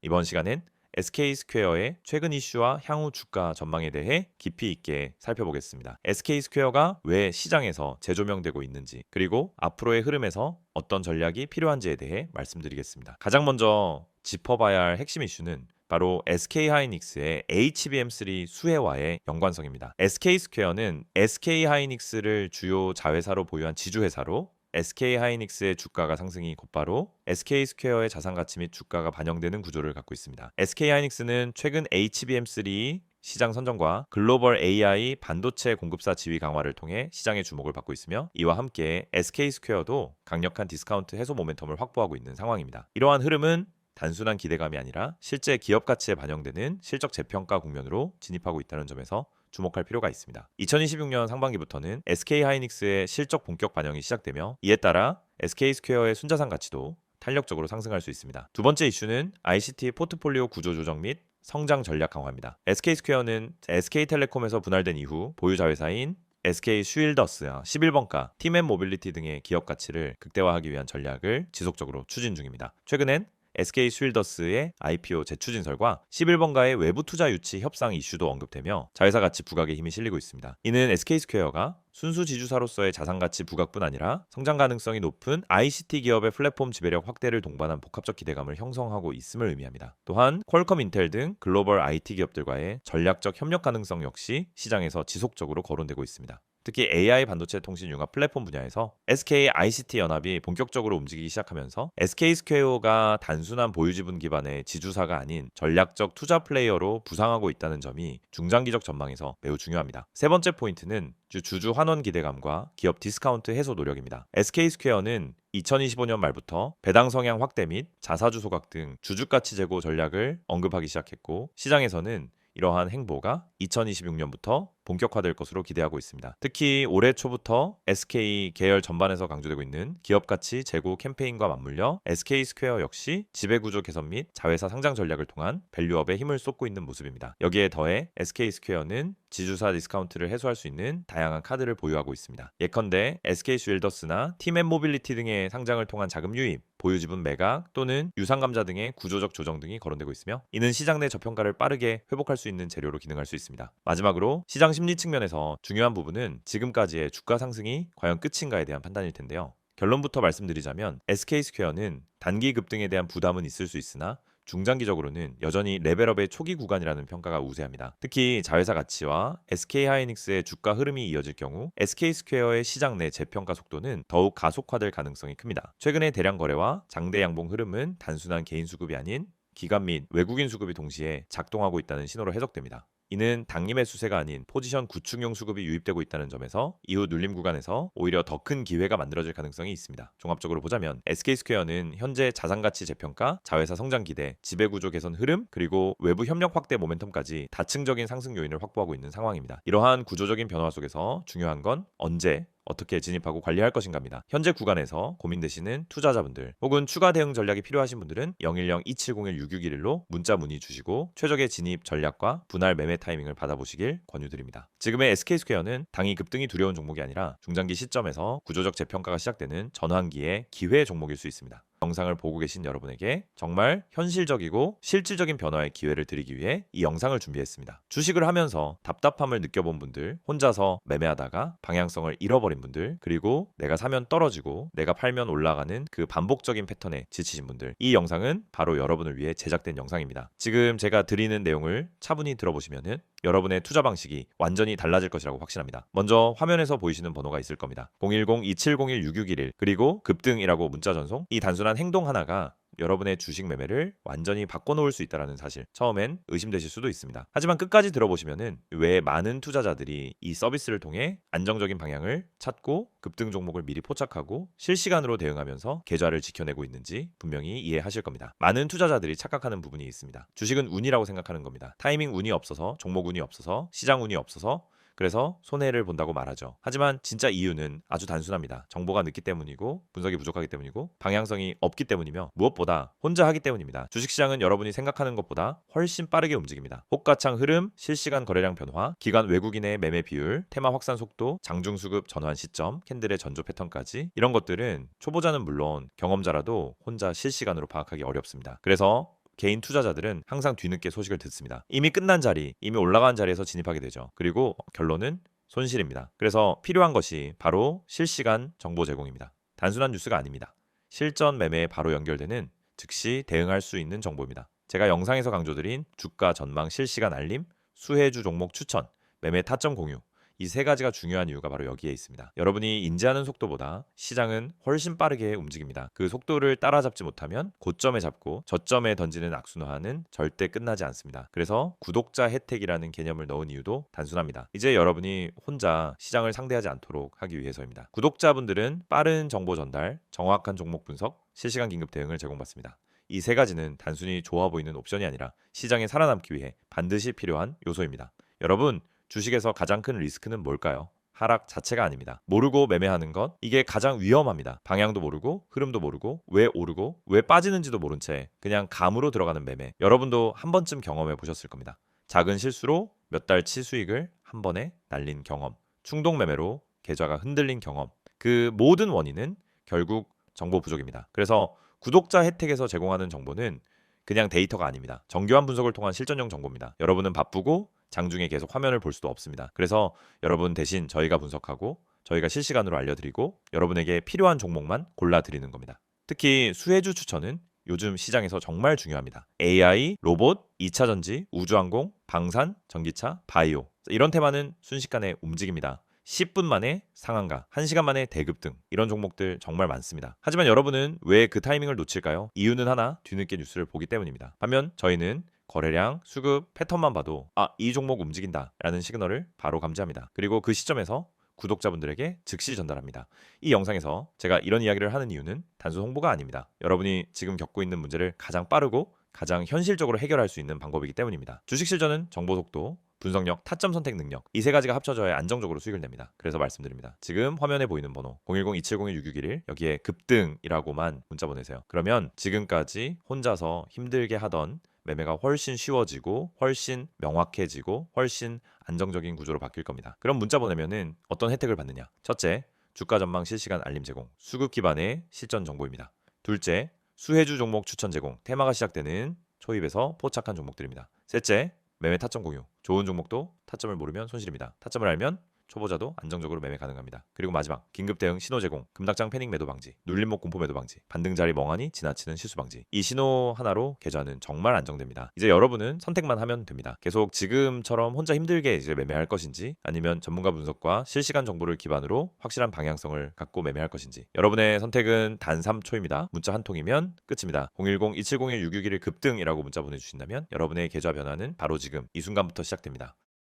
이번 시간엔 SK스퀘어의 최근 이슈와 향후 주가 전망에 대해 깊이 있게 살펴보겠습니다. SK스퀘어가 왜 시장에서 재조명되고 있는지, 그리고 앞으로의 흐름에서 어떤 전략이 필요한지에 대해 말씀드리겠습니다. 가장 먼저 짚어봐야 할 핵심 이슈는 바로 SK하이닉스의 HBM3 수혜와의 연관성입니다. SK스퀘어는 SK하이닉스를 주요 자회사로 보유한 지주회사로 SK하이닉스의 주가가 상승이 곧바로 SK스퀘어의 자산가치 및 주가가 반영되는 구조를 갖고 있습니다. SK하이닉스는 최근 HBM3 시장 선정과 글로벌 AI 반도체 공급사 지위 강화를 통해 시장의 주목을 받고 있으며, 이와 함께 SK스퀘어도 강력한 디스카운트 해소 모멘텀을 확보하고 있는 상황입니다. 이러한 흐름은 단순한 기대감이 아니라 실제 기업 가치에 반영되는 실적 재평가 국면으로 진입하고 있다는 점에서 주목할 필요가 있습니다. 2026년 상반기부터는 SK하이닉스의 실적 본격 반영이 시작되며, 이에 따라 SK스퀘어의 순자산 가치도 탄력적으로 상승할 수 있습니다. 두 번째 이슈는 ICT 포트폴리오 구조 조정 및 성장 전략 강화입니다. SK스퀘어는 SK텔레콤에서 분할된 이후 보유 자회사인 SK 쉴더스, 11번가, 팀앤모빌리티 등의 기업 가치를 극대화하기 위한 전략을 지속적으로 추진 중입니다. 최근엔 SK 쉴더스의 IPO 재추진설과 11번가의 외부 투자 유치 협상 이슈도 언급되며 자회사 가치 부각에 힘이 실리고 있습니다. 이는 SK스퀘어가 순수 지주사로서의 자산 가치 부각뿐 아니라 성장 가능성이 높은 ICT 기업의 플랫폼 지배력 확대를 동반한 복합적 기대감을 형성하고 있음을 의미합니다. 또한 퀄컴, 인텔 등 글로벌 IT 기업들과의 전략적 협력 가능성 역시 시장에서 지속적으로 거론되고 있습니다. 특히 AI 반도체 통신 융합 플랫폼 분야에서 SK ICT 연합이 본격적으로 움직이기 시작하면서 SK스퀘어가 단순한 보유 지분 기반의 지주사가 아닌 전략적 투자 플레이어로 부상하고 있다는 점이 중장기적 전망에서 매우 중요합니다. 세 번째 포인트는 주주 환원 기대감과 기업 디스카운트 해소 노력입니다. SK스퀘어는 2025년 말부터 배당 성향 확대 및 자사주 소각 등 주주가치 제고 전략을 언급하기 시작했고, 시장에서는 이러한 행보가 2026년부터 본격화될 것으로 기대하고 있습니다. 특히 올해 초부터 SK 계열 전반에서 강조되고 있는 기업가치 제고 캠페인과 맞물려 SK스퀘어 역시 지배구조 개선 및 자회사 상장 전략을 통한 밸류업에 힘을 쏟고 있는 모습입니다. 여기에 더해 SK스퀘어는 지주사 디스카운트를 해소할 수 있는 다양한 카드를 보유하고 있습니다. 예컨대 SK쉴더스나 팀앤모빌리티 등의 상장을 통한 자금 유입, 보유 지분 매각 또는 유상감자 등의 구조적 조정 등이 거론되고 있으며, 이는 시장 내 저평가를 빠르게 회복할 수 있는 재료로 기능할 수 있습니다. 마지막으로 시장 심리 측면에서 중요한 부분은 지금까지의 주가 상승이 과연 끝인가에 대한 판단일 텐데요. 결론부터 말씀드리자면 SK스퀘어는 단기 급등에 대한 부담은 있을 수 있으나 중장기적으로는 여전히 레벨업의 초기 구간이라는 평가가 우세합니다. 특히 자회사 가치와 SK하이닉스의 주가 흐름이 이어질 경우 SK스퀘어의 시장 내 재평가 속도는 더욱 가속화될 가능성이 큽니다. 최근의 대량 거래와 장대 양봉 흐름은 단순한 개인 수급이 아닌 기관 및 외국인 수급이 동시에 작동하고 있다는 신호로 해석됩니다. 이는 당림의 수세가 아닌 포지션 구축용 수급이 유입되고 있다는 점에서 이후 눌림 구간에서 오히려 더 큰 기회가 만들어질 가능성이 있습니다. 종합적으로 보자면 SK스퀘어는 현재 자산가치 재평가, 자회사 성장 기대, 지배구조 개선 흐름, 그리고 외부 협력 확대 모멘텀까지 다층적인 상승 요인을 확보하고 있는 상황입니다. 이러한 구조적인 변화 속에서 중요한 건 언제 어떻게 진입하고 관리할 것인가입니다. 현재 구간에서 고민되시는 투자자분들 혹은 추가 대응 전략이 필요하신 분들은 010-2701-6611로 문자 문의 주시고 최적의 진입 전략과 분할 매매 타이밍을 받아보시길 권유드립니다. 지금의 SK스퀘어는 당이 급등이 두려운 종목이 아니라 중장기 시점에서 구조적 재평가가 시작되는 전환기의 기회 종목일 수 있습니다. 영상을 보고 계신 여러분에게 정말 현실적이고 실질적인 변화의 기회를 드리기 위해 이 영상을 준비했습니다. 주식을 하면서 답답함을 느껴본 분들, 혼자서 매매하다가 방향성을 잃어버린 분들, 그리고 내가 사면 떨어지고 내가 팔면 올라가는 그 반복적인 패턴에 지치신 분들, 이 영상은 바로 여러분을 위해 제작된 영상입니다. 지금 제가 드리는 내용을 차분히 들어보시면은 여러분의 투자 방식이 완전히 달라질 것이라고 확신합니다. 먼저 화면에서 보이시는 번호가 있을 겁니다. 010-2701-6611 그리고 급등이라고 문자 전송. 이 단순한 행동 하나가 여러분의 주식 매매를 완전히 바꿔놓을 수 있다는 사실, 처음엔 의심되실 수도 있습니다. 하지만 끝까지 들어보시면은 왜 많은 투자자들이 이 서비스를 통해 안정적인 방향을 찾고 급등 종목을 미리 포착하고 실시간으로 대응하면서 계좌를 지켜내고 있는지 분명히 이해하실 겁니다. 많은 투자자들이 착각하는 부분이 있습니다. 주식은 운이라고 생각하는 겁니다. 타이밍 운이 없어서, 종목 운이 없어서, 시장 운이 없어서 그래서 손해를 본다고 말하죠. 하지만 진짜 이유는 아주 단순합니다. 정보가 늦기 때문이고 분석이 부족하기 때문이고 방향성이 없기 때문이며 무엇보다 혼자 하기 때문입니다. 주식시장은 여러분이 생각하는 것보다 훨씬 빠르게 움직입니다. 호가창 흐름, 실시간 거래량 변화, 기관 외국인의 매매 비율, 테마 확산 속도, 장중 수급 전환 시점, 캔들의 전조 패턴까지 이런 것들은 초보자는 물론 경험자라도 혼자 실시간으로 파악하기 어렵습니다. 그래서 개인 투자자들은 항상 뒤늦게 소식을 듣습니다. 이미 끝난 자리, 이미 올라간 자리에서 진입하게 되죠. 그리고 결론은 손실입니다. 그래서 필요한 것이 바로 실시간 정보 제공입니다. 단순한 뉴스가 아닙니다. 실전 매매에 바로 연결되는 즉시 대응할 수 있는 정보입니다. 제가 영상에서 강조드린 주가 전망 실시간 알림, 수혜주 종목 추천, 매매 타점 공유, 이 세 가지가 중요한 이유가 바로 여기에 있습니다. 여러분이 인지하는 속도보다 시장은 훨씬 빠르게 움직입니다. 그 속도를 따라잡지 못하면 고점에 잡고 저점에 던지는 악순환은 절대 끝나지 않습니다. 그래서 구독자 혜택이라는 개념을 넣은 이유도 단순합니다. 이제 여러분이 혼자 시장을 상대하지 않도록 하기 위해서입니다. 구독자분들은 빠른 정보 전달, 정확한 종목 분석, 실시간 긴급 대응을 제공받습니다. 이 세 가지는 단순히 좋아 보이는 옵션이 아니라 시장에 살아남기 위해 반드시 필요한 요소입니다. 여러분, 주식에서 가장 큰 리스크는 뭘까요? 하락 자체가 아닙니다. 모르고 매매하는 것, 이게 가장 위험합니다. 방향도 모르고 흐름도 모르고 왜 오르고 왜 빠지는지도 모른 채 그냥 감으로 들어가는 매매. 여러분도 한 번쯤 경험해 보셨을 겁니다. 작은 실수로 몇 달치 수익을 한 번에 날린 경험, 충동 매매로 계좌가 흔들린 경험. 그 모든 원인은 결국 정보 부족입니다. 그래서 구독자 혜택에서 제공하는 정보는 그냥 데이터가 아닙니다. 정교한 분석을 통한 실전형 정보입니다. 여러분은 바쁘고 장중에 계속 화면을 볼 수도 없습니다. 그래서 여러분 대신 저희가 분석하고 저희가 실시간으로 알려드리고 여러분에게 필요한 종목만 골라드리는 겁니다. 특히 수혜주 추천은 요즘 시장에서 정말 중요합니다. AI, 로봇, 2차 전지, 우주항공, 방산, 전기차, 바이오 이런 테마는 순식간에 움직입니다. 10분 만에 상한가, 1시간 만에 대급 등 이런 종목들 정말 많습니다. 하지만 여러분은 왜 그 타이밍을 놓칠까요? 이유는 하나, 뒤늦게 뉴스를 보기 때문입니다. 반면 저희는 거래량, 수급, 패턴만 봐도 이 종목 움직인다 라는 시그널을 바로 감지합니다. 그리고 그 시점에서 구독자분들에게 즉시 전달합니다. 이 영상에서 제가 이런 이야기를 하는 이유는 단순 홍보가 아닙니다. 여러분이 지금 겪고 있는 문제를 가장 빠르고 가장 현실적으로 해결할 수 있는 방법이기 때문입니다. 주식 실전은 정보 속도, 분석력, 타점 선택 능력 이 세 가지가 합쳐져야 안정적으로 수익을 냅니다. 그래서 말씀드립니다. 지금 화면에 보이는 번호 010-2701-6611 여기에 급등이라고만 문자 보내세요. 그러면 지금까지 혼자서 힘들게 하던 매매가 훨씬 쉬워지고 훨씬 명확해지고 훨씬 안정적인 구조로 바뀔 겁니다. 그럼 문자 보내면은 어떤 혜택을 받느냐? 첫째, 주가 전망 실시간 알림 제공, 수급 기반의 실전 정보입니다. 둘째, 수혜주 종목 추천 제공, 테마가 시작되는 초입에서 포착한 종목들입니다. 셋째, 매매 타점 공유, 좋은 종목도 타점을 모르면 손실입니다. 타점을 알면 초보자도 안정적으로 매매 가능합니다. 그리고 마지막, 긴급 대응 신호 제공, 급락장 패닉 매도 방지, 눌림목 공포 매도 방지, 반등 자리 멍하니 지나치는 실수 방지. 이 신호 하나로 계좌는 정말 안정됩니다. 이제 여러분은 선택만 하면 됩니다. 계속 지금처럼 혼자 힘들게 이제 매매할 것인지 아니면 전문가 분석과 실시간 정보를 기반으로 확실한 방향성을 갖고 매매할 것인지. 여러분의 선택은 단 3초입니다. 문자 한 통이면 끝입니다. 010-2701-6611 급등이라고 문자 보내주신다면 여러분의 계좌 변화는 바로 지금 이 순간부터 시작됩니다.